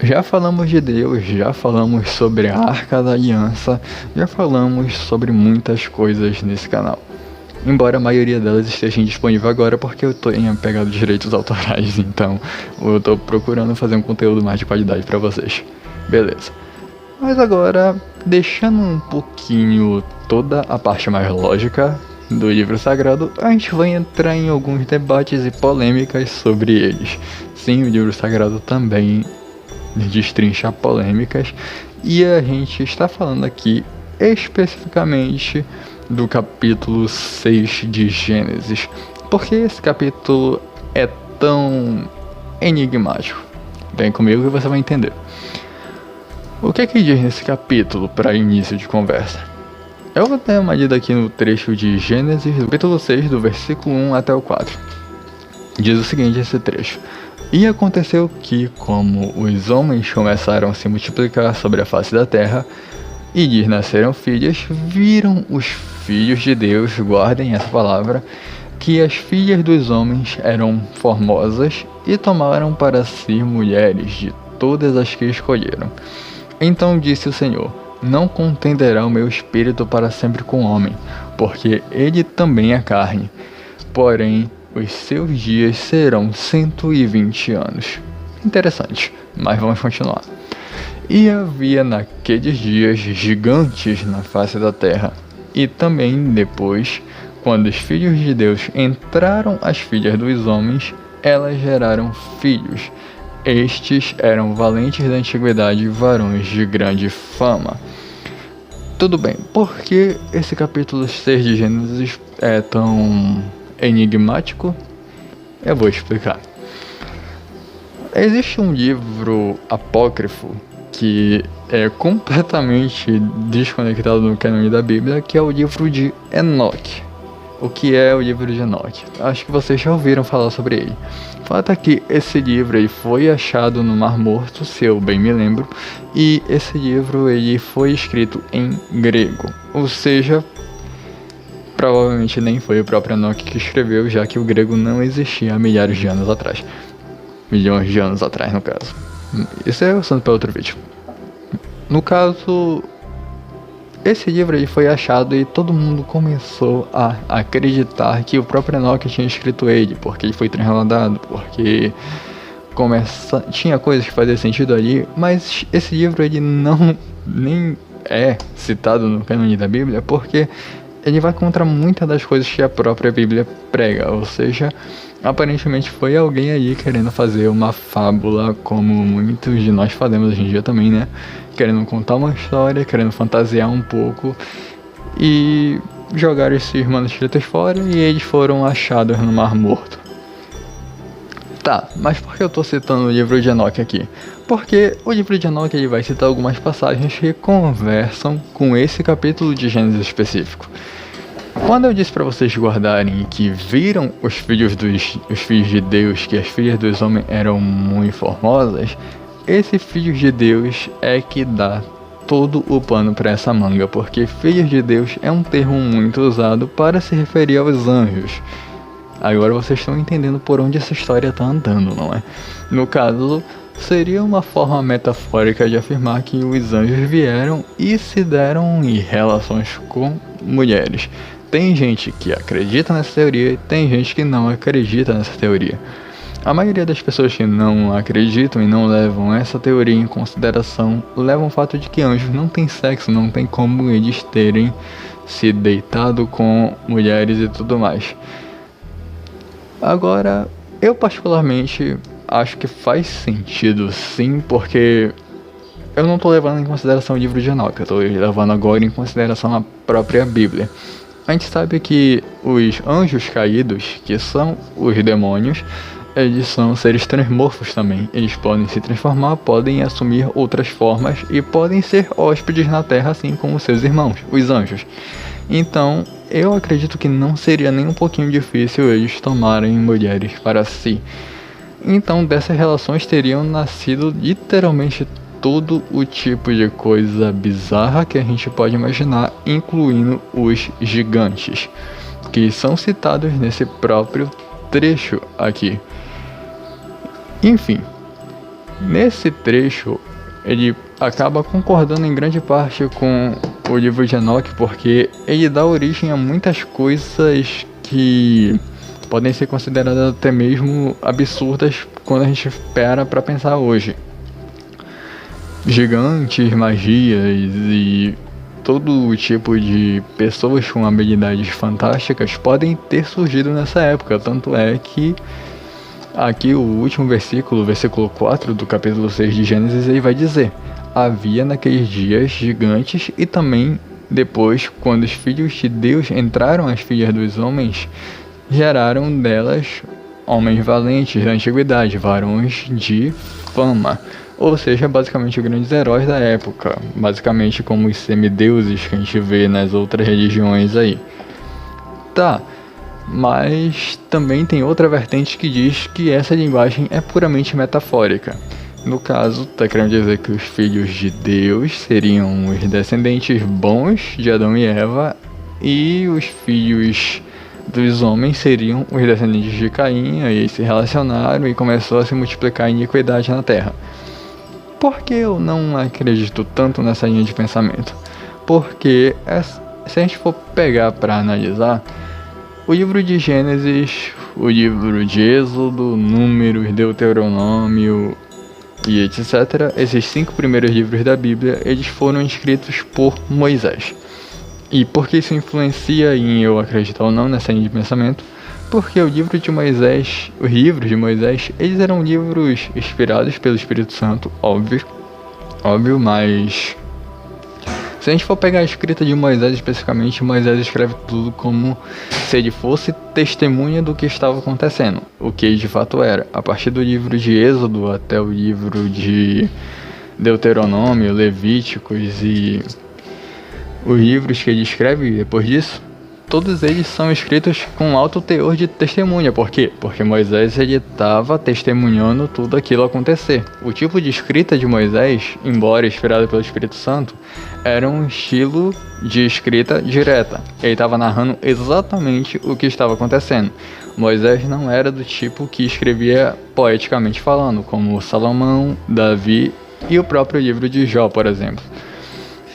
Já falamos de Deus, já falamos sobre a Arca da Aliança, já falamos sobre muitas coisas nesse canal. Embora a maioria delas esteja disponível agora porque eu tenho pegado direitos autorais, então eu tô procurando fazer um conteúdo mais de qualidade para vocês. Beleza. Mas agora, deixando um pouquinho toda a parte mais lógica do livro sagrado, a gente vai entrar em alguns debates e polêmicas sobre eles. Sim, o livro sagrado também destrincha polêmicas, e a gente está falando aqui especificamente do capítulo 6 de Gênesis. Por que esse capítulo é tão enigmático? Vem comigo que você vai entender. O que é que diz nesse capítulo para início de conversa? Eu vou dar uma lida aqui no trecho de Gênesis, capítulo 6, do versículo 1 até o 4. Diz o seguinte esse trecho: E aconteceu que, como os homens começaram a se multiplicar sobre a face da terra, e lhes nasceram filhas, viram os filhos de Deus, guardem essa palavra, que as filhas dos homens eram formosas, e tomaram para si mulheres de todas as que escolheram. Então disse o Senhor: Não contenderá o meu espírito para sempre com o homem, porque ele também é carne. Porém, os seus dias serão 120 anos. Interessante, mas vamos continuar. E havia naqueles dias gigantes na face da terra. E também depois, quando os filhos de Deus entraram as filhas dos homens, elas geraram filhos. Estes eram valentes da antiguidade, varões de grande fama. Tudo bem, por que esse capítulo 6 de Gênesis é tão enigmático? Eu vou explicar. Existe um livro apócrifo que é completamente desconectado do cânone da Bíblia, que é o livro de Enoque. O que é o livro de Enoque? Acho que vocês já ouviram falar sobre ele. O fato é que esse livro ele foi achado no Mar Morto, se eu bem me lembro, e esse livro ele foi escrito em grego, ou seja, provavelmente nem foi o próprio Enoque que escreveu, já que o grego não existia há milhares de anos atrás. Milhões de anos atrás, no caso. Isso é assunto para outro vídeo. No caso, esse livro ele foi achado e todo mundo começou a acreditar que o próprio Enoque tinha escrito ele, porque ele foi transladado, porque tinha coisas que faziam sentido ali, mas esse livro ele não nem é citado no cânone da Bíblia, porque ele vai contra muitas das coisas que a própria Bíblia prega, ou seja, aparentemente foi alguém aí querendo fazer uma fábula, como muitos de nós fazemos hoje em dia também, né? Querendo contar uma história, querendo fantasiar um pouco e jogar esses manuscritos fora, e eles foram achados no Mar Morto. Tá, mas por que eu tô citando o livro de Enoque aqui? Porque o livro de Enoque ele vai citar algumas passagens que conversam com esse capítulo de Gênesis específico. Quando eu disse para vocês guardarem que viram os filhos de Deus, que as filhas dos homens eram muito formosas, esse filhos de Deus é que dá todo o pano para essa manga, porque filhos de Deus é um termo muito usado para se referir aos anjos. Agora vocês estão entendendo por onde essa história está andando, não é? No caso, seria uma forma metafórica de afirmar que os anjos vieram e se deram em relações com mulheres. Tem gente que acredita nessa teoria e tem gente que não acredita nessa teoria. A maioria das pessoas que não acreditam e não levam essa teoria em consideração levam o fato de que anjos não têm sexo, não tem como eles terem se deitado com mulheres e tudo mais. Agora, eu particularmente acho que faz sentido sim, porque eu não estou levando em consideração o livro de Enoque, eu estou levando agora em consideração a própria Bíblia. A gente sabe que os anjos caídos, que são os demônios, eles são seres transmorfos também. Eles podem se transformar, podem assumir outras formas e podem ser hóspedes na Terra, assim como seus irmãos, os anjos. Então, eu acredito que não seria nem um pouquinho difícil eles tomarem mulheres para si. Então, dessas relações teriam nascido literalmente todo o tipo de coisa bizarra que a gente pode imaginar, incluindo os gigantes, que são citados nesse próprio trecho aqui. Enfim, Nesse trecho, ele acaba concordando em grande parte com o livro de Enoque, porque ele dá origem a muitas coisas que podem ser consideradas até mesmo absurdas quando a gente para pensar hoje. Gigantes, magias e todo tipo de pessoas com habilidades fantásticas podem ter surgido nessa época. Tanto é que aqui o último versículo, versículo 4 do capítulo 6 de Gênesis, ele vai dizer: havia naqueles dias gigantes, e também depois, quando os filhos de Deus entraram às filhas dos homens, geraram delas homens valentes da antiguidade, varões de fama. Ou seja, basicamente os grandes heróis da época, basicamente como os semideuses que a gente vê nas outras religiões aí. Tá, mas também tem outra vertente que diz que essa linguagem é puramente metafórica. No caso, tá querendo dizer que os filhos de Deus seriam os descendentes bons de Adão e Eva, e os filhos dos homens seriam os descendentes de Caim, aí eles se relacionaram e começou a se multiplicar a iniquidade na terra. Por que eu não acredito tanto nessa linha de pensamento? Porque se a gente for pegar para analisar, o livro de Gênesis, o livro de Êxodo, Números, Deuteronômio e etc., esses 5 primeiros livros da Bíblia, eles foram escritos por Moisés. E por que isso influencia em eu acreditar ou não nessa linha de pensamento? Porque o livro de Moisés, os livros de Moisés, eles eram livros inspirados pelo Espírito Santo, óbvio, mas se a gente for pegar a escrita de Moisés especificamente, Moisés escreve tudo como se ele fosse testemunha do que estava acontecendo, o que de fato era. A partir do livro de Êxodo até o livro de Deuteronômio, Levíticos e os livros que ele escreve depois disso, todos eles são escritos com alto teor de testemunha. Por quê? Porque Moisés ele estava testemunhando tudo aquilo acontecer. O tipo de escrita de Moisés, embora inspirado pelo Espírito Santo, era um estilo de escrita direta. Ele estava narrando exatamente o que estava acontecendo. Moisés não era do tipo que escrevia poeticamente falando, como Salomão, Davi e o próprio livro de Jó, por exemplo.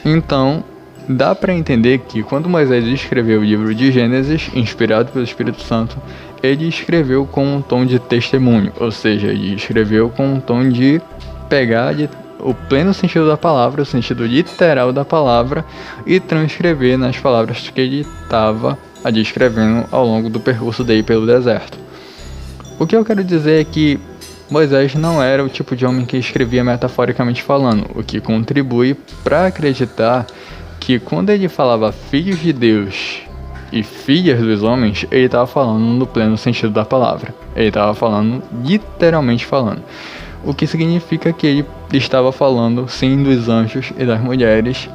Então, dá para entender que quando Moisés escreveu o livro de Gênesis, inspirado pelo Espírito Santo, ele escreveu com um tom de testemunho, ou seja, ele escreveu com um tom de pegar o pleno sentido da palavra, o sentido literal da palavra, e transcrever nas palavras que ele estava descrevendo ao longo do percurso dele pelo deserto. O que eu quero dizer é que Moisés não era o tipo de homem que escrevia metaforicamente falando, o que contribui para acreditar que quando ele falava filhos de Deus e filhas dos homens, ele estava falando no pleno sentido da palavra. Ele estava falando, literalmente falando. O que significa que ele estava falando sim dos anjos e das mulheres,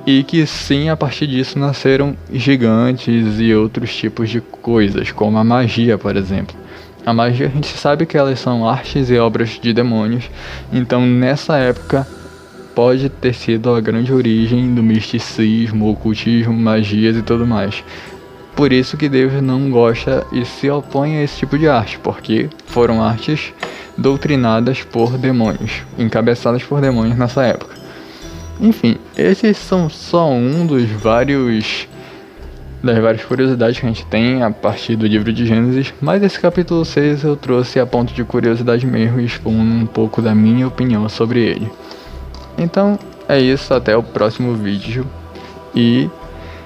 e que sim, a partir disso nasceram gigantes e outros tipos de coisas, como a magia, por exemplo. A magia, a gente sabe que elas são artes e obras de demônios, então nessa época pode ter sido a grande origem do misticismo, ocultismo, magias e tudo mais. Por isso que Deus não gosta e se opõe a esse tipo de arte, porque foram artes doutrinadas por demônios, encabeçadas por demônios nessa época. Enfim, esses são só das várias curiosidades que a gente tem a partir do livro de Gênesis, mas esse capítulo 6 eu trouxe a ponto de curiosidade mesmo, expondo um pouco da minha opinião sobre ele. Então é isso, até o próximo vídeo, e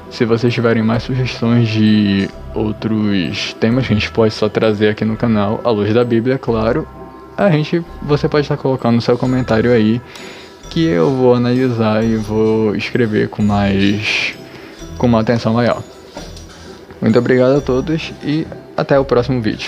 se vocês tiverem mais sugestões de outros temas que a gente pode só trazer aqui no canal, à luz da Bíblia, claro, você pode estar colocando no seu comentário aí, que eu vou analisar e vou escrever com uma atenção maior. Muito obrigado a todos e até o próximo vídeo.